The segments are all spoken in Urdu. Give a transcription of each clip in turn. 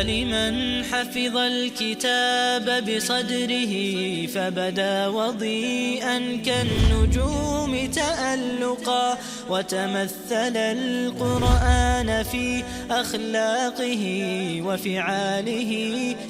لمن حفظ الكتاب بصدره فبدا وضيئا كالنجوم تألقا وتمثل القرآن في أخلاقه وفعاله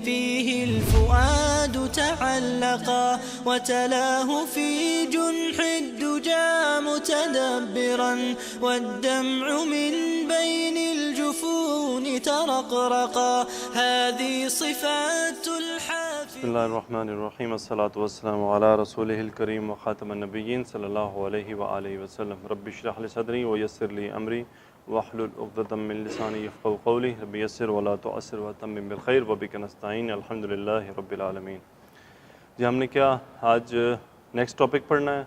فيه الفؤاد تعلقا وتلاه في جنح الدجى متدبرا والدمع من بين الجفون ترقرقا هذه صفات الحافظ. بسم اللہ الرحمن الرحیم، الصلاۃ والسلام علی رسولہ الکریم وخاتم النبیین صلی اللہ علیہ وآلہ وسلم. رب اشرح لی صدری ویسر لی امری واحلل عقدۃ من لسانی یفقہوا قولی. رب یسر ولا تعسر وتمم بالخیر وبک نستعین. الحمد للہ رب العالمین. جی ہم نے کیا آج نیکسٹ ٹاپک پڑھنا ہے.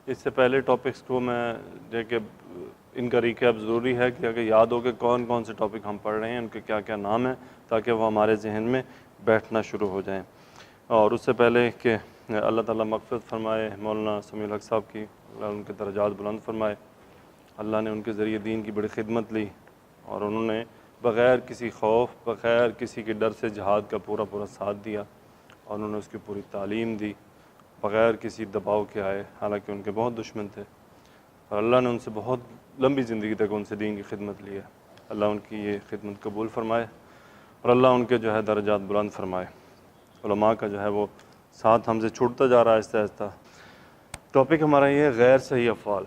اس سے پہلے ٹاپکس کو میں کہ ان کا ریکیپ ضروری ہے کہ اگر یاد ہو کہ کون کون سے ٹاپک ہم پڑھ رہے ہیں، ان کے کیا کیا نام ہیں، تاکہ وہ ہمارے ذہن میں بیٹھنا شروع ہو جائیں. اور اس سے پہلے کہ اللہ تعالیٰ مغفرت فرمائے مولانا سمیع الحق صاحب کی، اللہ ان کے درجات بلند فرمائے. اللہ نے ان کے ذریعے دین کی بڑی خدمت لی اور انہوں نے بغیر کسی خوف، بغیر کسی کے ڈر سے جہاد کا پورا ساتھ دیا اور انہوں نے اس کی پوری تعلیم دی بغیر کسی دباؤ کے آئے، حالانکہ ان کے بہت دشمن تھے، اور اللہ نے ان سے بہت لمبی زندگی تک ان سے دین کی خدمت لی ہے. اللہ ان کی یہ خدمت قبول فرمائے اور اللہ ان کے جو ہے درجات بلند فرمائے. علماء کا جو ہے وہ ساتھ ہم سے چھوٹتا جا رہا ہے آہستہ آہستہ. ٹاپک ہمارا یہ ہے غیر صحیح افعال.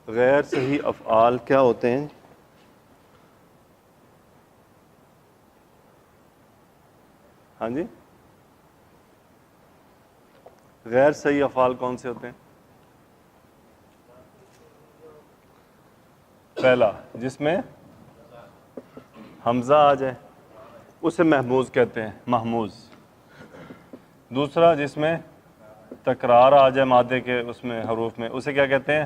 غیر صحیح افعال کیا ہوتے ہیں؟ ہاں جی، غیر صحیح افعال کون سے ہوتے ہیں؟ پہلا جس میں حمزہ آ جائے اسے محموز کہتے ہیں، محموز. دوسرا جس میں تکرار آ جائے مادے کے اس میں حروف میں، اسے کیا کہتے ہیں؟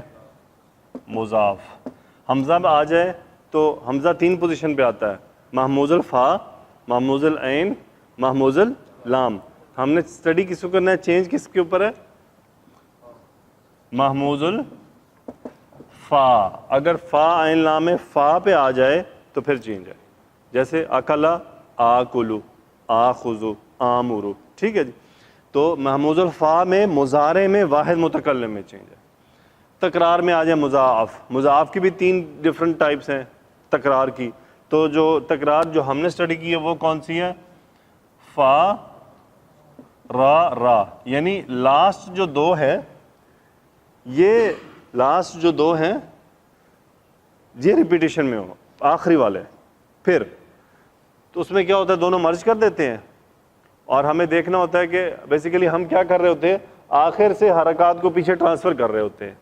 مضاف. حمزہ میں آ جائے تو حمزہ 3 پوزیشن پہ آتا ہے: محموز الفا، محموز العین، محموز اللام. ہم نے اسٹڈی کس کو کرنا ہے؟ چینج کس کے اوپر ہے؟ محموز الفا. اگر فا عین لام میں فا پہ آ جائے تو پھر چینج ہے. جیسے اکلا، آکلو، آخذو، آمرو. ٹھیک ہے جی. تو محموز الفا میں مضارع میں واحد متکلم میں چینج ہے. تکرار میں آ جائے مضاعف. مضاعف کی بھی 3 ڈفرنٹ ٹائپس ہیں تکرار کی. تو جو تکرار جو ہم نے اسٹڈی کی ہے وہ کون سی ہے؟ فا را، یعنی لاسٹ جو 2 ہے، یہ لاسٹ جو 2 ہیں یہ ریپیٹیشن میں ہو، آخری والے پھر تو اس میں کیا ہوتا ہے؟ دونوں مرج کر دیتے ہیں اور ہمیں دیکھنا ہوتا ہے کہ بیسیکلی ہم کیا کر رہے ہوتے ہیں؟ آخر سے حرکات کو پیچھے ٹرانسفر کر رہے ہوتے ہیں.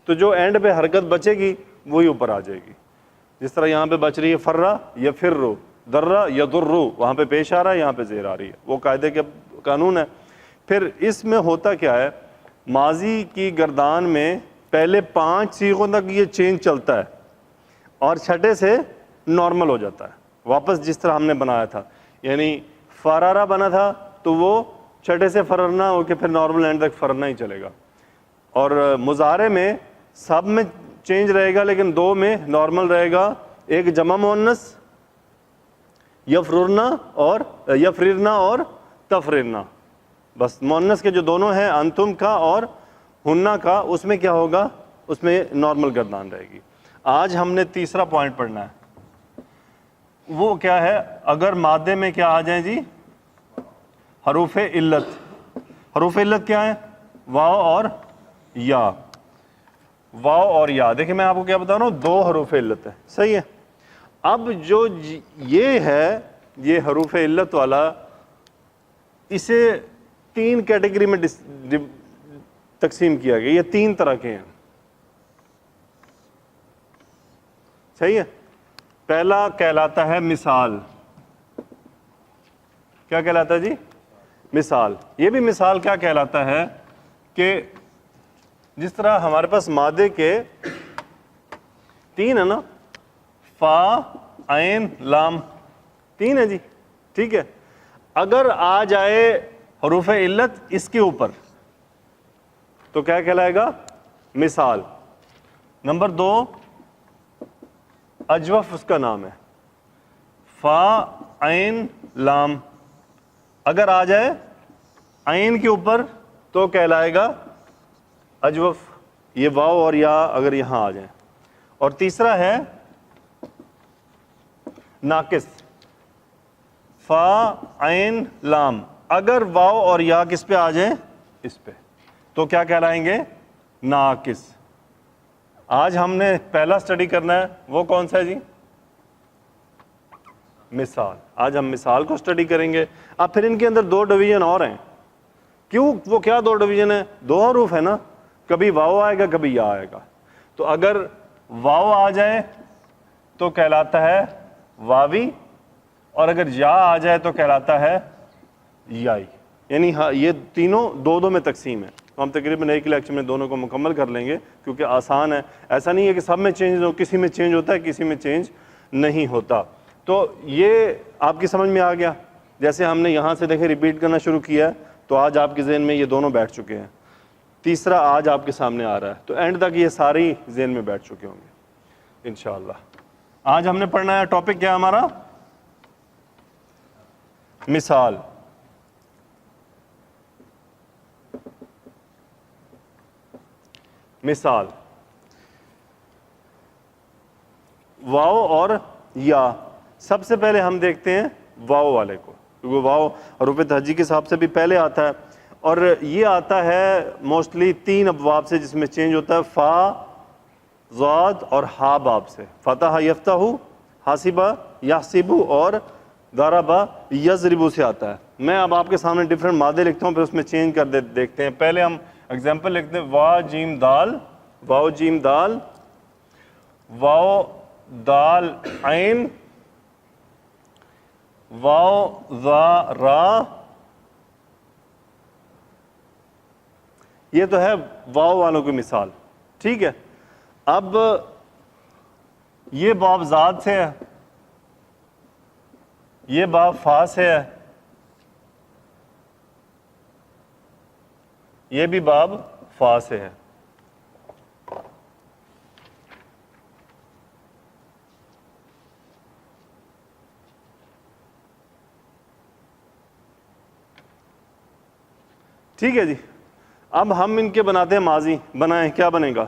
تو جو اینڈ پہ حرکت بچے گی وہی اوپر آ جائے گی. جس طرح یہاں پہ بچ رہی ہے فرّا یا فرّو، درّا یا درّو، وہاں پہ پیش آ رہا ہے، یہاں پہ زیر آ رہی ہے. وہ قاعدے کے قانون ہے. پھر اس میں ہوتا کیا ہے؟ ماضی کی گردان میں پہلے 5 صیغوں تک یہ چینج چلتا ہے اور چھٹے سے نارمل ہو جاتا ہے واپس جس طرح ہم نے بنایا تھا. یعنی فرارا بنا تھا تو وہ چھٹے سے فررنا ہو کے پھر نارمل اینڈ تک فرنا ہی چلے گا. اور مضارع میں سب میں چینج رہے گا لیکن 2 میں نارمل رہے گا. ایک جمع مؤنث یفررنا اور یفررنا اور تفررنا. بس مؤنث کے جو دونوں ہیں انتم کا اور ہننا کا، اس میں کیا ہوگا؟ اس میں نارمل گردان رہے گی. آج ہم نے تیسرا پوائنٹ پڑھنا ہے. وہ کیا ہے؟ اگر مادے میں کیا آ جائیں جی؟ حروف علت. حروف علت کیا ہیں؟ واو اور یا. واو اور یا. دیکھیں میں آپ کو کیا بتا رہا ہوں، 2 حروف علت ہے. صحیح ہے. اب جو یہ ہے، یہ حروف علت والا، اسے 3 کیٹیگری میں تقسیم کیا گیا. یہ 3 طرح کے ہیں. صحیح ہے. پہلا کہلاتا ہے مثال. کیا کہلاتا ہے جی؟ مثال. یہ بھی مثال کیا کہلاتا ہے کہ جس طرح ہمارے پاس مادے کے 3 ہے نا، فا، عین، لام، 3 ہے جی. ٹھیک ہے. اگر آ جائے حروف علت اس کے اوپر تو کیا کہلائے گا؟ مثال. نمبر 2، اجوف اس کا نام ہے. فا عین لام اگر آ جائے عین کے اوپر تو کہلائے گا اجوف. یہ واو اور یا اگر یہاں آ جائیں. اور تیسرا ہے ناقص. فا عین لام اگر واو اور یا کس پہ آ جائیں؟ اس پہ. تو کیا کہلائیں گے؟ ناقص. آج ہم نے پہلا اسٹڈی کرنا ہے وہ کون سا ہے جی؟ مثال. آج ہم مثال کو اسٹڈی کریں گے. اب پھر ان کے اندر دو ڈویژن اور ہیں. کیوں؟ وہ کیا دو ڈویژن ہے؟ دو حروف ہے نا, کبھی واو آئے گا کبھی یا آئے گا. تو اگر واو آ جائے تو کہلاتا ہے واوی, اور اگر یا آ جائے تو کہلاتا ہے یائی. یعنی یہ تینوں دو دو میں تقسیم ہے. ہم تقریباً ایک لیکچر میں دونوں کو مکمل کر لیں گے کیونکہ آسان ہے. ایسا نہیں ہے کہ سب میں چینج ہو, کسی میں چینج ہوتا ہے کسی میں چینج نہیں ہوتا. تو یہ آپ کی سمجھ میں آ گیا. جیسے ہم نے یہاں سے دیکھیں ریپیٹ کرنا شروع کیا ہے تو آج آپ کے ذہن میں یہ دونوں بیٹھ چکے ہیں. تیسرا آج آپ کے سامنے آ رہا ہے تو اینڈ تک یہ سارے ذہن میں بیٹھ چکے ہوں گے انشاءاللہ. آج ہم نے پڑھنا ہے ٹاپک کیا ہمارا؟ مثال. مثال واو اور یا. سب سے پہلے ہم دیکھتے ہیں واو والے کو, کیونکہ واو حروف تہجی کے حساب سے بھی پہلے آتا ہے, اور یہ آتا ہے موسٹلی 3 ابواب سے جس میں چینج ہوتا ہے فا, ضاد اور ہا باب سے. فتح یفتح, حاسبہ یحسبو اور ضربہ یضربو سے آتا ہے. میں اب آپ کے سامنے ڈفرینٹ مادے لکھتا ہوں پھر اس میں چینج کر دیکھتے ہیں. پہلے ہم ایگزامپل لکھتے ہیں وا جیم دال, واو جیم دال, واو دال عین, واو ذا را. یہ تو ہے واو والوں کی مثال. ٹھیک ہے. اب یہ باب ذات سے ہے, یہ باب فا سے ہے, یہ بھی باب فا سے ہے. ٹھیک ہے جی. اب ہم ان کے بناتے ہیں ماضی. بنائیں, کیا بنے گا؟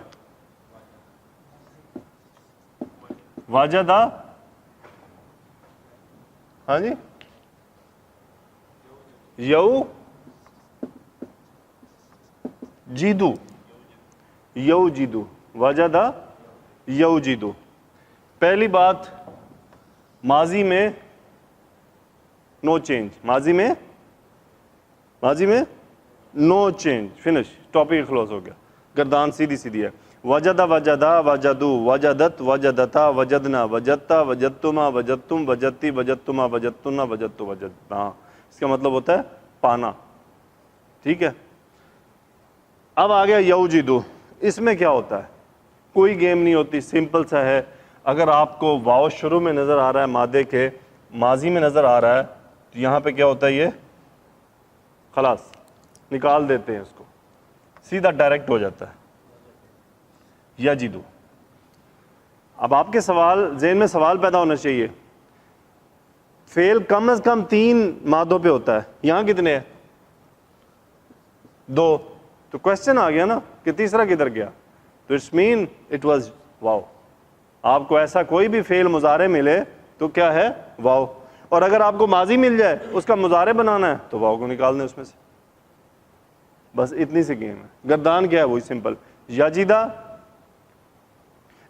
واجدہ, ہاں جی, you Jeedu, you Jeedu, Wajida you Jeedu. پہلی بات ماضی میں نو چینج. ماضی میں نو چینج. فنش, ٹاپک کلوز ہو گیا. گردان سیدھی سیدھی ہے. وجدہ وجدہ وجدو وجدت وجدتا وجدنا وجدتا وجدتما وجدتم وجدتی وجدتما وجدتنا وجدتو وجدنا. اس کا مطلب ہوتا ہے پانا. ٹھیک ہے. اب آ گیا یو جیدو. اس میں کیا ہوتا ہے؟ کوئی گیم نہیں ہوتی, سمپل سا ہے. اگر آپ کو واو شروع میں نظر آ رہا ہے مادے کے, ماضی میں نظر آ رہا ہے, تو یہاں پہ کیا ہوتا ہے؟ یہ خلاص نکال دیتے ہیں اس کو, سیدھا ڈائریکٹ ہو جاتا ہے یجدو. اب آپ کے ذہن میں سوال پیدا ہونا چاہیے, فعل کم از کم 3 مادوں پہ ہوتا ہے, یہاں کتنے ہیں؟ 2. تو کوشچن آ گیا نا کہ تیسرا کدھر گیا؟ تو اٹس مین اٹ واز واو. آپ کو ایسا کوئی بھی فعل مضارع ملے تو کیا ہے؟ واو. اور اگر آپ کو ماضی مل جائے اس کا مضارع بنانا ہے تو واو کو نکال دیں اس میں سے. بس اتنی سی گیم ہے. گردان کیا ہے؟ وہی سمپل. یجدہ,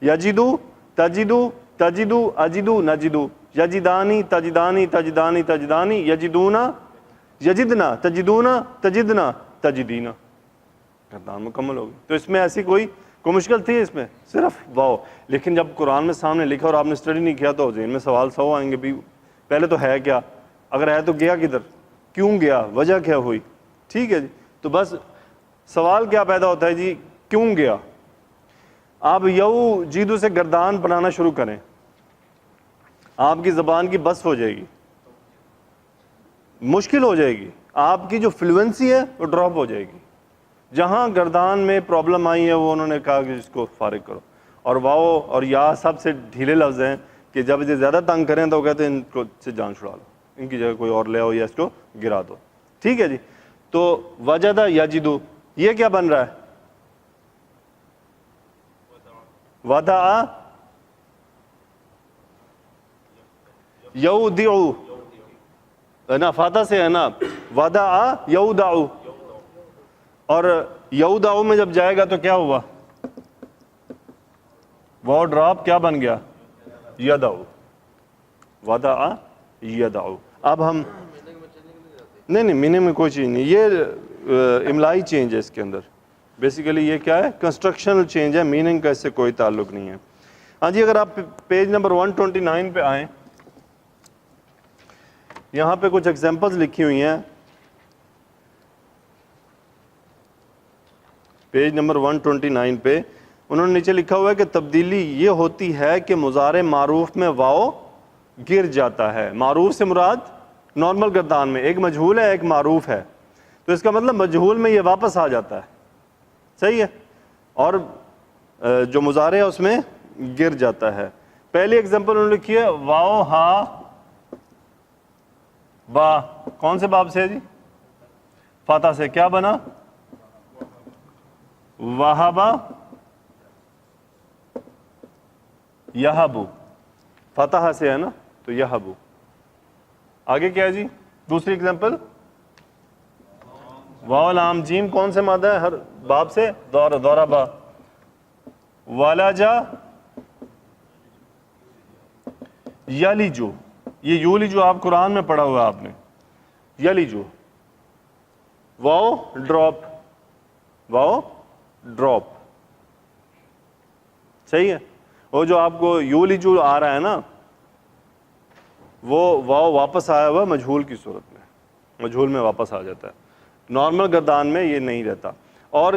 یجدو, تجدو, تجدو, اجدو, نجدو, یجدانی, تجدانی, تجدانی, تجدانی, یجدونا, یجدنا, تجدونا, تجدنا, تجدینا. گردان مکمل ہوگی. تو اس میں ایسی کوئی مشکل تھی اس میں؟ صرف واو. لیکن جب قرآن میں سامنے لکھا اور آپ نے اسٹڈی نہیں کیا تو ذہن میں سوال 100 آئیں گے بھی. پہلے تو ہے کیا, اگر ہے تو گیا کدھر, کیوں گیا, وجہ کیا ہوئی. ٹھیک ہے جی. تو بس سوال کیا پیدا ہوتا ہے جی, کیوں گیا. آپ یو جیدو سے گردان بنانا شروع کریں, آپ کی زبان کی بس ہو جائے گی, مشکل ہو جائے گی. آپ کی جو فلوئنسی ہے وہ ڈراپ ہو جائے گی. جہاں گردان میں پرابلم آئی ہے وہ انہوں نے کہا کہ اس کو فارغ کرو. اور واو اور یا سب سے ڈھیلے لفظ ہیں, کہ جب یہ زیادہ تنگ کریں تو وہ کہتے ہیں ان کو سے جان چھڑا لو, ان کی جگہ کوئی اور لے آؤ یا اس کو گرا دو. ٹھیک ہے جی. تو وجدہ یجدو یہ کیا بن رہا ہے؟ وضع یودعو ہے نا, فاتح سے ہے نا, وضع یودعو, اور یودعو میں جب جائے گا تو کیا ہوا؟ وہ ڈراپ کیا بن گیا؟ یدعو. وضع یدعو. اب ہم نہیں میننگ میں کوئی چیز نہیں, یہ املائی چینج ہے اس کے اندر. بیسیکلی یہ کیا ہے؟ کنسٹرکشنل چینج ہے, میننگ کا اس سے کوئی تعلق نہیں ہے. ہاں جی, اگر آپ پیج نمبر 129 پہ آئیں, یہاں پہ کچھ ایگزامپلز لکھی ہوئی ہیں. پیج نمبر 129 پہ انہوں نے نیچے لکھا ہوا ہے کہ تبدیلی یہ ہوتی ہے کہ مضارع معروف میں واو گر جاتا ہے. معروف سے مراد نارمل گردان میں ایک مجہول ہے ایک معروف ہے, تو اس کا مطلب مجہول میں یہ واپس آ جاتا ہے. صحیح ہے. اور جو مضارع ہے اس میں گر جاتا ہے. پہلی ایگزامپل انہوں نے لکھی ہے واو ہا با. کون سے باب سے ہے جی؟ فاتح سے. کیا بنا؟ وہابا یہبو. فتح سے ہے نا, تو یہبو. آگے کیا ہے جی؟ دوسری ایگزامپل واو لام جیم. کون سے مادہ ہے ہر باب سے؟ دوربا. والجا یلیجو. یہ یولیجو آپ قرآن میں پڑھا ہوا آپ نے. یلیجو. واو ڈراپ. واو ڈراپ. صحیح ہے. وہ جو آپ کو یولیجو آ رہا ہے نا, وہ واو واپس آیا ہوا مجہول کی صورت میں, مجہول میں واپس آ جاتا ہے. نارمل گردان میں یہ نہیں رہتا. اور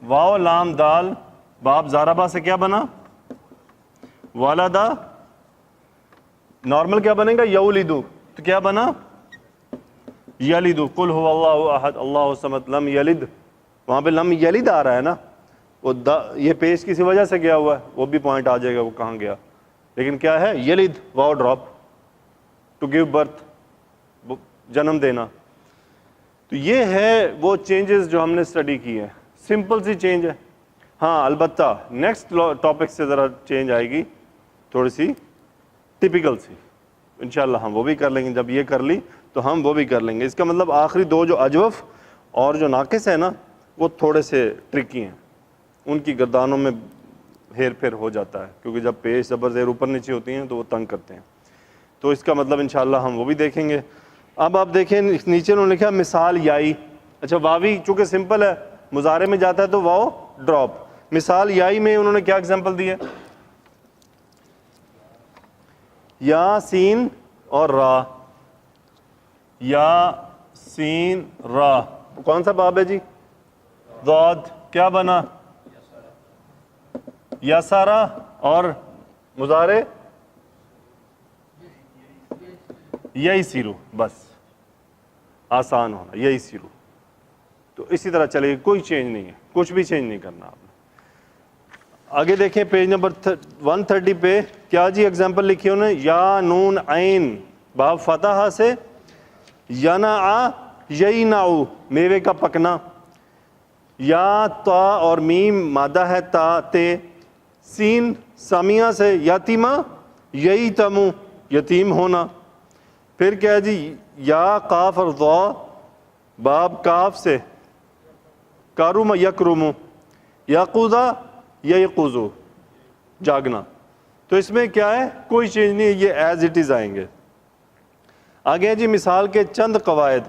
واو لام دال باب زاربا سے کیا بنا؟ والدہ. نارمل کیا بنے گا؟ یولیدو. تو کیا بنا؟ یلیدو. قل هو اللہ احد اللہ الصمد لم یلد. وہاں پہ لم یلد آ رہا ہے نا, وہ یہ پیش کسی وجہ سے گیا ہوا ہے, وہ بھی پوائنٹ آ جائے گا وہ کہاں گیا. لیکن کیا ہے؟ یلد واو ڈراپ. ٹو گیو برتھ, جنم دینا. تو یہ ہے وہ چینجز جو ہم نے اسٹڈی کی ہے. سمپل سی چینج ہے. ہاں البتہ نیکسٹ ٹاپک سے ذرا چینج آئے گی, تھوڑی سی ٹپیکل سی. انشاءاللہ ہم وہ بھی کر لیں گے. جب یہ کر لی تو ہم وہ بھی کر لیں گے. اس کا مطلب آخری دو جو اجوف اور جو ناقص ہے نا, وہ تھوڑے سے ٹرکی ہیں. ان کی گردانوں میں ہیر پھیر ہو جاتا ہے, کیونکہ جب پیش زبر زیر اوپر نیچے ہوتی ہیں تو وہ تنگ کرتے ہیں. تو اس کا مطلب انشاءاللہ ہم وہ بھی دیکھیں گے. اب آپ دیکھیں نیچے انہوں نے لکھا مثال یائی. اچھا, واوی چونکہ سمپل ہے, مضارع میں جاتا ہے تو واو ڈراپ. مثال یائی میں انہوں نے کیا ایگزامپل دی ہے؟ یا سین اور را. یا سین را. کون سا باب ہے جی؟ ضاد. کیا بنا؟ یسارا. اور مضارع یہی سیرو. بس آسان ہونا, یہی سیرو. تو اسی طرح چلے گی, کوئی چینج نہیں ہے, کچھ بھی چینج نہیں کرنا آپ نے. آگے دیکھیں پیج نمبر 130 پہ کیا جی ایگزامپل لکھی انہوں نے؟ یا نون عین باب فتح سے. ینع یینعو میوے کا پکنا. یا تا اور میم مادہ ہے تا تے. سین سامیہ سے یتیمہ ییتمو یتیم ہونا. پھر کیا جی؟ یا قاف اور ضا باب کاف سے. کارم یکرمو. یقوزا یقوزو جاگنا. تو اس میں کیا ہے؟ کوئی چینج نہیں ہے, یہ ایز اٹ از آئیں گے. آگے جی مثال کے چند قواعد.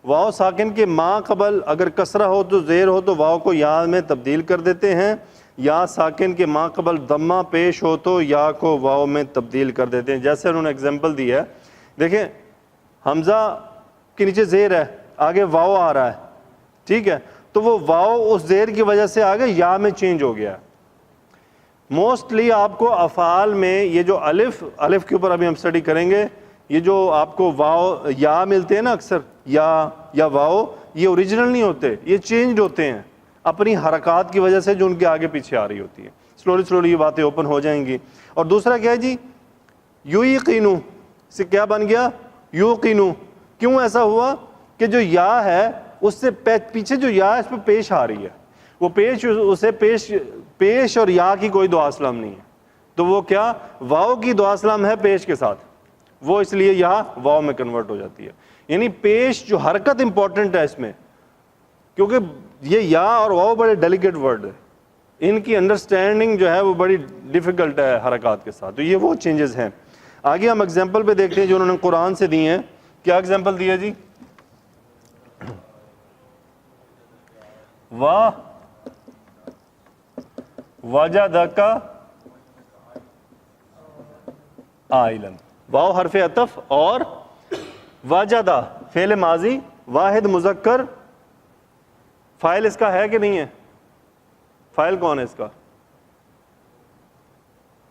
واو ساکن کے ماں قبل اگر کسرہ ہو تو زیر ہو تو واو کو یا میں تبدیل کر دیتے ہیں. یا ساکن کے ماں قبل ضمہ پیش ہو تو یا کو واو میں تبدیل کر دیتے ہیں. جیسے انہوں نے ایگزامپل دی ہے, دیکھیں حمزہ کے نیچے زیر ہے, آگے واو آ رہا ہے, ٹھیک ہے, تو وہ واو اس زیر کی وجہ سے آگے یا میں چینج ہو گیا. موسٹلی آپ کو افعال میں یہ جو الف کے اوپر ابھی ہم اسٹڈی کریں گے, یہ جو آپ کو واو یا ملتے ہیں نا اکثر, یا واو, یہ اوریجنل نہیں ہوتے, یہ چینجڈ ہوتے ہیں. اپنی حرکات کی وجہ سے جو ان کے آگے پیچھے آ رہی ہوتی ہے. سلولی یہ باتیں اوپن ہو جائیں گی. اور دوسرا کیا ہے جی؟ یوقینو سے کیا بن گیا؟ یوقینو. کیوں ایسا ہوا کہ جو یا ہے اس سے پیچھے جو یا اس پہ پیش آ رہی ہے، وہ اسے پیش اور یا کی کوئی دعا سلام نہیں ہے، تو وہ کیا واو کی دعا سلام ہے پیش کے ساتھ، وہ اس لیے یہاں واو میں کنورٹ ہو جاتی ہے. یعنی پیش جو حرکت امپورٹنٹ ہے اس میں، کیونکہ یہ یا اور واو بڑے ڈیلیکیٹ ورڈ ہے، ان کی انڈرسٹینڈنگ جو ہے وہ بڑی ڈیفیکلٹ ہے حرکات کے ساتھ. تو یہ وہ چینجز ہیں. آگے ہم اگزامپل پہ دیکھتے ہیں جو انہوں نے قرآن سے دی ہیں. کیا اگزامپل دی ہے جی؟ وَوَجَدَكَ عَائِلًا. واو حرف عطف اور وجدہ فعل ماضی واحد مذکر. فاعل اس کا ہے کہ نہیں ہے؟ فاعل کون ہے اس کا؟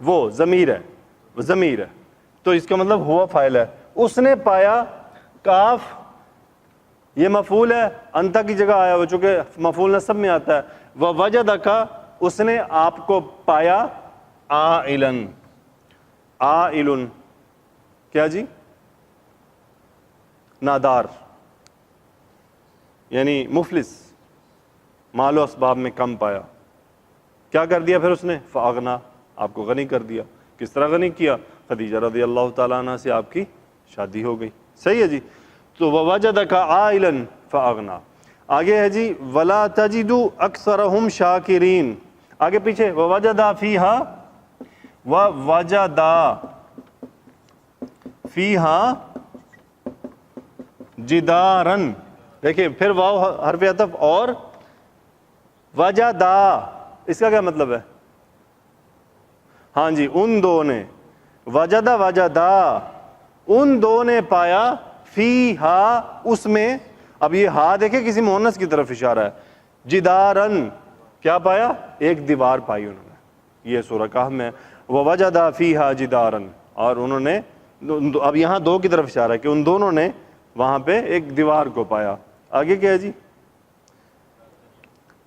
وہ ضمیر ہے، وہ ضمیر ہے، تو اس کا مطلب ہوا فاعل ہے. اس نے پایا، کاف یہ مفعول ہے، انتا کی جگہ آیا وہ چونکہ مفعول نصب میں آتا ہے. وَوَجَدَكَ اس نے آپ کو پایا، عائلن. عائلن کیا جی؟ نادار، یعنی مفلس، مال و اسباب میں کم پایا. کیا کر دیا پھر اس نے؟ فاغنا، آپ کو غنی کر دیا. کس طرح غنی کیا؟ خدیجہ رضی اللہ تعالیٰ عنہ سے آپ کی شادی ہو گئی. صحیح ہے جی. تو وَوَجَدَكَ عَائِلًا فَأَغْنَا. آگے ہے جی وَلَا تَجِدُ أَكْثَرَهُمْ شَاكِرِينَ. آگے پیچھے وَوَجَدَ فِيهَا وَوَجَدَ فِيهَا جِدَارًا. دیکھیں پھر واو حرف عطف اور وجدا، اس کا کیا مطلب ہے؟ ہاں جی ان دو نے، وجدا ان دو نے پایا، فیہا اس میں. اب یہ ہا دیکھیں کسی مؤنث کی طرف اشارہ ہے. جدارن کیا پایا؟ ایک دیوار پائی انہوں نے. یہ سورہ کہف میں وَوَجَدَ فِيهَا جِدَارًا، اور انہوں نے اب یہاں دو کی طرف اشارہ ہے کہ ان دونوں نے وہاں پہ ایک دیوار کو پایا. آگے کیا ہے جی؟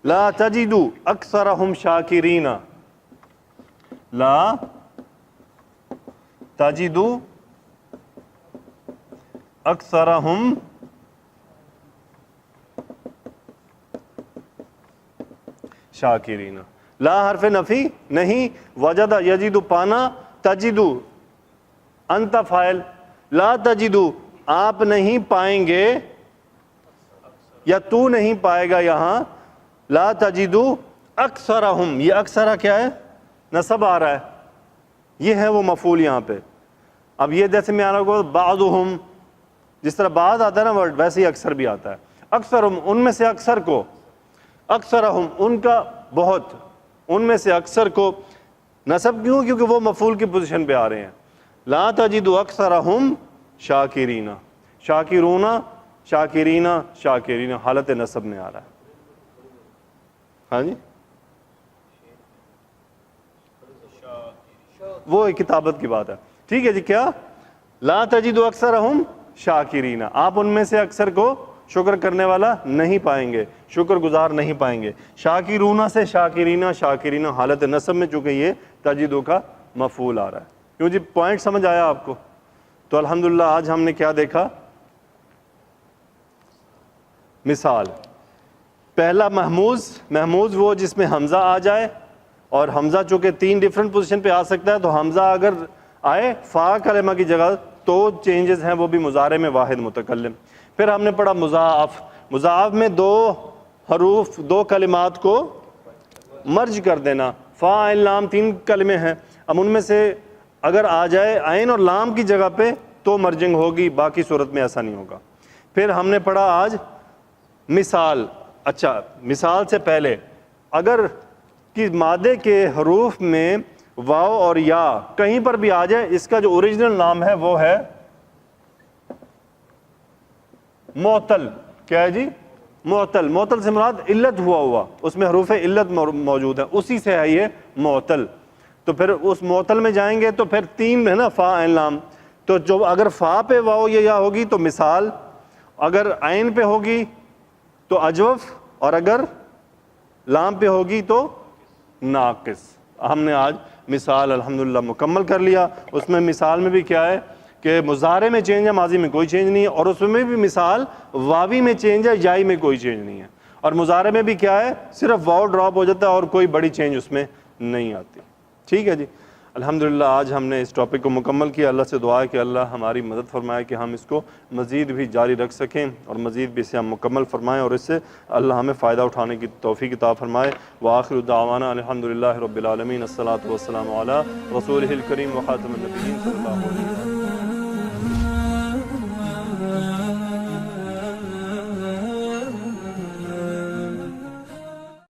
لا تجد اکثرهم شاکرین. لا تجد اکثرهم شاکرین. لا حرف نفی نہیں، وجد یجد پانا، تجد انت فاعل. لا تجد آپ نہیں پائیں گے یا تو نہیں پائے گا. یہاں لا تجد اکثرہم، یہ اکثرہ کیا ہے؟ نصب آ رہا ہے، یہ ہے وہ مفعول یہاں پہ. اب یہ جیسے میں آ رہا ہوں بعضہم، جس طرح بعض آتا ہے نا ورڈ، ویسے ہی اکثر بھی آتا ہے. اکثرہم ان میں سے اکثر کو، اکثرہم ان کا بہت، ان میں سے اکثر کو نصب کیوں؟ کیونکہ وہ مفعول کی پوزیشن پہ آ رہے ہیں. لا تجد اکثرہم شاکرین. شاکرون، شاکرین، شاکرین حالت نصب میں آ رہا ہے. ہاں جی وہ کتابت کی بات ہے. ٹھیک ہے جی. کیا؟ لا تجد اکثرہم شاکرین، آپ ان میں سے اکثر کو شکر کرنے والا نہیں پائیں گے، شکر گزار نہیں پائیں گے. شاکرون سے شاکرین، شاکرین حالت نصب میں، چونکہ یہ تجدو کا مفعول آ رہا ہے. کیوں جی؟ پوائنٹ سمجھ آیا آپ کو؟ تو الحمدللہ آج ہم نے کیا دیکھا؟ مثال. پہلا محموز وہ جس میں حمزہ آ جائے، اور حمزہ چونکہ تین ڈیفرنٹ پوزیشن پہ آ سکتا ہے، تو حمزہ اگر آئے فا کلمہ کی جگہ تو چینجز ہیں وہ بھی مضارع میں واحد متکلم. پھر ہم نے پڑھا مضاعف. مضاعف میں دو حروف، دو کلمات کو مرج کر دینا. فا عین لام تین کلمے ہیں، اب ان میں سے اگر آ جائے عین اور لام کی جگہ پہ تو مرجنگ ہوگی، باقی صورت میں ایسا نہیں ہوگا. پھر ہم نے پڑھا آج مثال. اچھا مثال سے پہلے اگر کہ مادے کے حروف میں واو اور یا کہیں پر بھی آ جائے، اس کا جو اوریجنل نام ہے وہ ہے معطل. کیا ہے جی؟ معطل. معطل سے مراد علت ہوا، اس میں حروف علت موجود ہے، اسی سے ہے یہ معطل. تو پھر اس معطل میں جائیں گے تو پھر تین ہے نا، فا عین لام. تو جو اگر فا پہ واو یا ہوگی تو مثال، اگر عین پہ ہوگی تو اجوف، اور اگر لام پہ ہوگی تو ناقص. ہم نے آج مثال الحمدللہ مکمل کر لیا. اس میں مثال میں بھی کیا ہے کہ مضارع میں چینج ہے، ماضی میں کوئی چینج نہیں ہے، اور اس میں بھی مثال واوی میں چینج ہے، یائی میں کوئی چینج نہیں ہے. اور مضارع میں بھی کیا ہے، صرف واو ڈراپ ہو جاتا ہے اور کوئی بڑی چینج اس میں نہیں آتی. ٹھیک ہے جی. الحمدللہ آج ہم نے اس ٹاپک کو مکمل کیا. اللہ سے دعا ہے کہ اللہ ہماری مدد فرمائے کہ ہم اس کو مزید بھی جاری رکھ سکیں اور مزید بھی اسے ہم مکمل فرمائیں، اور اس سے اللہ ہمیں فائدہ اٹھانے کی توفیق عطا فرمائے. وآخر دعوانا الحمدللہ رب العالمین. الصلاۃ والسلام علی رسولہ الکریم وخاتم النبیین صلی اللہ علیہ وسلم.